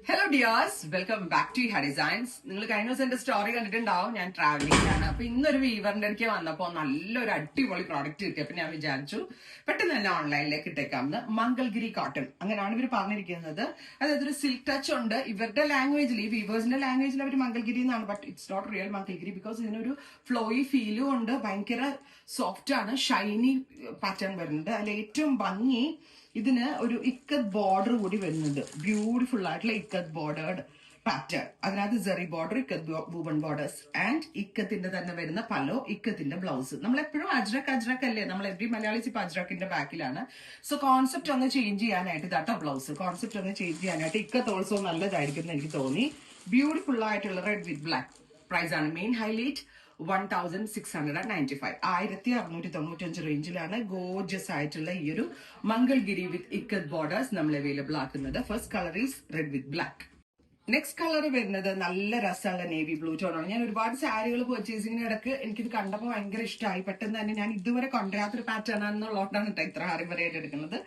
Hello dears, welcome back to Ha designs. നിങ്ങൾ കഴിഞ്ഞ ദിവസം എന്റെ സ്റ്റോറി കണ്ടിട്ടുണ്ടാവും. ഞാൻ ട്രാവലിംഗിലാണ്. അപ്പൊ ഇന്നൊരു വീവറിന്റെ അടുക്കെ വന്നപ്പോ നല്ലൊരു അടിപൊളി പ്രോഡക്റ്റ് കിട്ടി. അപ്പൊ ഞാൻ വിചാരിച്ചു പെട്ടെന്ന് തന്നെ ഓൺലൈനിലേക്ക് ഇട്ടേക്കാമെന്ന്. മംഗൾഗിരി കോട്ടൺ, അങ്ങനെയാണ് ഇവർ പറഞ്ഞിരിക്കുന്നത്. അതായത് ഒരു സിൽക്ക് ടച്ച് ഉണ്ട്. ഇവരുടെ ലാംഗ്വേജിൽ, ഈ വീവേഴ്സിന്റെ ലാംഗ്വേജിൽ അവർ മംഗൾഗിരി എന്നാണ്, but it's not real Mangalgiri. Because ഇതിനൊരു ഫ്ലോയി ഫീലും ഉണ്ട്. ഭയങ്കര സോഫ്റ്റ് ആണ്, ഷൈനി പാറ്റേൺ വരുന്നുണ്ട്. അതിൽ ഏറ്റവും ഭംഗി ഇതിന് ഒരു ഇക്കത്ത് ബോർഡർ കൂടി വരുന്നുണ്ട്. ബ്യൂട്ടിഫുൾ ആയിട്ടുള്ള ഇക്കത്ത് ബോർഡേർഡ് പാറ്റേൺ. അതിനകത്ത് zari border, ikat woven borders and ഇക്കത്തിന്റെ തന്നെ വരുന്ന പലോ, ഇക്കത്തിന്റെ ബ്ലൗസ്. നമ്മൾ എപ്പോഴും അജ്രക് അല്ലേ, നമ്മൾ എവറി മലയാളീസ് ഇപ്പൊ അജ്രക്കിന്റെ ബാക്കിലാണ്. സോ കോൺസെപ്റ്റ് ഒന്ന് ചേഞ്ച് ചെയ്യാനായിട്ട് ഇതാട്ടോ ബ്ലൗസ്. കോൺസെപ്റ്റ് ഒന്ന് ചേഞ്ച് ചെയ്യാനായിട്ട് ഇക്കത്ത് ഓൾസോ നല്ലതായിരിക്കും എന്ന് എനിക്ക് തോന്നി. ബ്യൂട്ടിഫുൾ ആയിട്ടുള്ള റെഡ് വിത്ത് ബ്ലാക്ക്. പ്രൈസ് ആണ് മെയിൻ ഹൈലൈറ്റ്. 1695, 1695 റേഞ്ചിലാണ് ഗോർജസ് ആയിട്ടുള്ള ഈ ഒരു മംഗൾഗിരി വിത്ത് ഇക്കത്ത് ബോർഡേഴ്സ് നമ്മൾ അവൈലബിൾ ആക്കുന്നത്. First colour is read with black. Next colour വരുന്നത് നല്ല രസമുള്ള നേവി ബ്ലൂ ടോൺ ആണ്. ഞാൻ ഒരുപാട് സാരികൾ പർച്ചേസിങ്ങിന് ഇടക്ക് എനിക്കിത് കണ്ടപ്പോൾ ഭയങ്കര ഇഷ്ടമായി. പെട്ടെന്ന് തന്നെ ഞാൻ ഇതുവരെ കൊണ്ടുവരാത്തൊരു പാറ്റേൺ ആണെന്നുള്ളതാണ് കേട്ടോ ഇത്ര ഹാരിവറയായിട്ട് എടുക്കുന്നത്.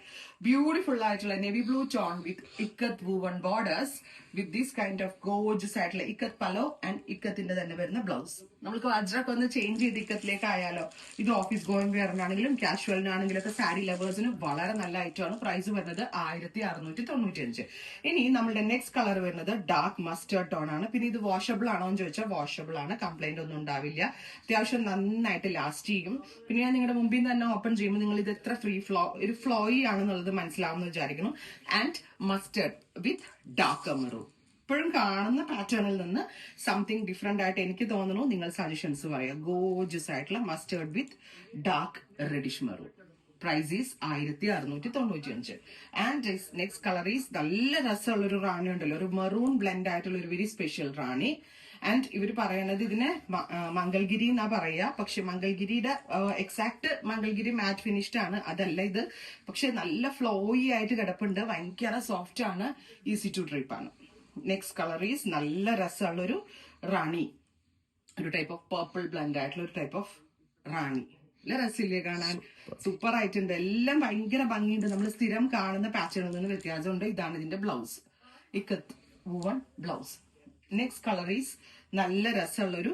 ബ്യൂട്ടിഫുൾ ആയിട്ടുള്ള navy blue tone with ikat woven borders with this kind of Gorges ആയിട്ടുള്ള ഇക്കത്ത് പലോ ആൻഡ് ഇക്കത്തിന്റെ തന്നെ വരുന്ന ബ്ലൗസ്. നമുക്ക് അജ്രക്ക് ഒന്ന് ചേഞ്ച് ചെയ്ത് ഇക്കത്തിലേക്ക് ആയാലോ. ഇത് ഓഫീസ് ഗോയിങ് വെയറിനാണെങ്കിലും കാഷ്വലിനാണെങ്കിലും ഒക്കെ സാരി ലവേഴ്സിന് വളരെ നല്ല ഐറ്റമാണ്. പ്രൈസ് വരുന്നത് 1695. ഇനി നമ്മുടെ നെക്സ്റ്റ് കളർ വരുന്നത് ഡാർക്ക് മസ്റ്റേർഡ് ടോൺ ആണ്. പിന്നെ ഇത് വാഷബിൾ ആണോ എന്ന് ചോദിച്ചാൽ വാഷബിൾ ആണ്. കംപ്ലൈന്റ് ഒന്നും ഉണ്ടാവില്ല. അത്യാവശ്യം നന്നായിട്ട് ലാസ്റ്റ് ചെയ്യും. പിന്നെ ഞാൻ നിങ്ങളുടെ മുമ്പിൽ നിന്ന് തന്നെ ഓപ്പൺ ചെയ്യുമ്പോൾ നിങ്ങൾ ഇത് എത്ര ഒരു ഫ്ലോയി ആണെന്നുള്ളത് മനസ്സിലാവുമെന്ന് വിചാരിക്കുന്നു. And mustard with dark maroon. ഇപ്പോഴും കാണുന്ന പാറ്റേണിൽ നിന്ന് സംതിങ് ഡിഫറെന്റ് ആയിട്ട് എനിക്ക് തോന്നുന്നു. നിങ്ങൾ സജഷൻസ് പറയാം. ഗോർജസ് ആയിട്ടുള്ള mustard with dark reddish maroon. Price is 1695. And next colour is നല്ല രസമുള്ള ഒരു റാണി ഉണ്ടല്ലോ, ഒരു മെറൂൺ ബ്ലെൻഡ് ആയിട്ടുള്ള ഒരു വെരി സ്പെഷ്യൽ റാണി. ആൻഡ് ഇവർ പറയുന്നത് ഇതിനെ മംഗൾഗിരി എന്നാ പറയാ. പക്ഷെ മംഗൾഗിരിയുടെ എക്സാക്ട് മംഗൾഗിരി മാറ്റ് ഫിനിഷ്ഡ് ആണ്, അതല്ല ഇത്. പക്ഷെ നല്ല ഫ്ലോയി ആയിട്ട് കിടപ്പുണ്ട്. ഭയങ്കര സോഫ്റ്റ് ആണ്, ഈസി ടു ഡ്രിപ്പ് ആണ്. നെക്സ്റ്റ് കളർ ഈസ് നല്ല രസമുള്ള ഒരു റാണി, ഒരു ടൈപ്പ് ഓഫ് പേർപ്പിൾ ബ്ലെൻഡ് ആയിട്ടുള്ള ഒരു ടൈപ്പ് ഓഫ് റാണി. നല്ല രസമില്ലേ കാണാൻ? സൂപ്പർ ആയിട്ടുണ്ട്. എല്ലാം ഭയങ്കര ഭംഗിയുണ്ട്. നമ്മൾ സ്ഥിരം കാണുന്ന പാറ്റേണിൽ നിന്ന് വ്യത്യാസമുണ്ട്. ഇതാണ് ഇതിന്റെ blouse, ikat woven blouse. Next colour is നല്ല രസമുള്ള ഒരു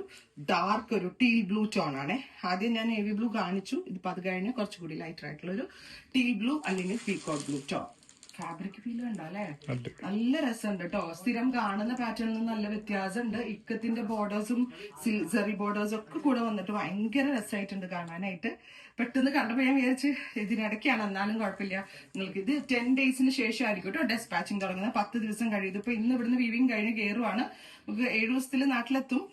ഡാർക്ക് ഒരു ടീൽ ബ്ലൂ ടോൺ ആണ്. ആദ്യം ഞാൻ നേവി ബ്ലൂ കാണിച്ചു. ഇതിപ്പോ അത് കഴിഞ്ഞ് കുറച്ചുകൂടി ലൈറ്റർ ആയിട്ടുള്ള ഒരു ടീൽ ബ്ലൂ അല്ലെങ്കിൽ പീകോട്ട് ബ്ലൂ ടോൺ. ഫാബ്രിക് ഫീൽ ഉണ്ടോ അല്ലെ? നല്ല രസമുണ്ട് കേട്ടോ. സ്ഥിരം കാണുന്ന പാറ്റേണിൽ നിന്ന് നല്ല വ്യത്യാസമുണ്ട്. ഇക്കത്തിന്റെ ബോർഡേഴ്സും സെറി ബോർഡേഴ്സും ഒക്കെ കൂടെ വന്നിട്ട് ഭയങ്കര രസമായിട്ടുണ്ട് കാണാനായിട്ട്. പെട്ടെന്ന് കണ്ടപ്പോൾ ഞാൻ വിചാരിച്ച് ഇതിനിടയ്ക്കാണ്, എന്നാലും കുഴപ്പമില്ല. നിങ്ങൾക്ക് ഇത് 10 ഡേയ്സിന് ശേഷം ആയിരിക്കും കേട്ടോ ഡെസ്പാച്ചിങ് തുടങ്ങുന്നത്. 10 ദിവസം കഴിയും. ഇപ്പൊ ഇന്ന് ഇവിടുന്ന് വീവിങ് കഴിഞ്ഞ് കയറുവാണ്. നമുക്ക് 7 ദിവസത്തിൽ നാട്ടിലെത്തും.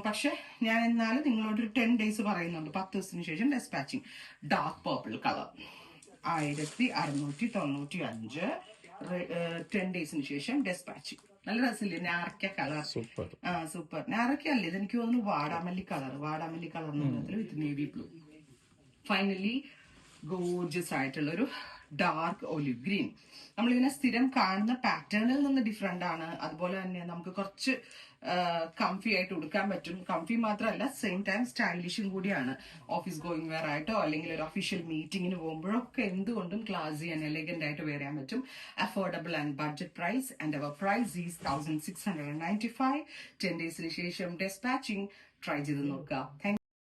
പക്ഷെ ഞാൻ എന്നാലും നിങ്ങളോട് ഒരു 10 ഡേയ്സ് പറയുന്നുണ്ട്. 10 ദിവസത്തിന് ശേഷം ഡെസ്പാച്ചിങ്. Dark purple colour 1695. 10 ഡേയ്സിന് ശേഷം ഡെസ്പാച്ചിങ്. നല്ല രസമില്ലേ? നാരക്ക കളർ. സൂപ്പർ. നാരക്ക അല്ലേ ഇതെനിക്ക് തോന്നുന്നു വാടാമല്ലി കളർ വിത്ത് നേവി ബ്ലൂ. ഫൈനലി ഗോർജസ് ആയിട്ടുള്ള ഒരു ഡാർക്ക് ഒലിവ് ഗ്രീൻ. നമ്മളിങ്ങനെ സ്ഥിരം കാണുന്ന പാറ്റേണിൽ നിന്ന് ഡിഫറെന്റ് ആണ്. അതുപോലെ തന്നെ നമുക്ക് കുറച്ച് കംഫി ആയിട്ട് ഉടുക്കാൻ പറ്റും. കംഫി മാത്രമല്ല, സെയിം ടൈം സ്റ്റൈലിഷും കൂടിയാണ്. ഓഫീസ് ഗോയിങ് വെയർ ആയിട്ടോ അല്ലെങ്കിൽ ഒരു ഒഫീഷ്യൽ മീറ്റിംഗിന് പോകുമ്പോഴൊക്കെ എന്തുകൊണ്ടും ക്ലാസി ആൻഡ് എലഗന്റ് ആയിട്ട് വെയർ ചെയ്യാൻ പറ്റും. Affordable and budget price. And our price is 1695. 10 ഡേയ്സിന് ശേഷം ഡെസ്പാച്ചിങ്. ട്രൈ ചെയ്ത് നോക്കുക.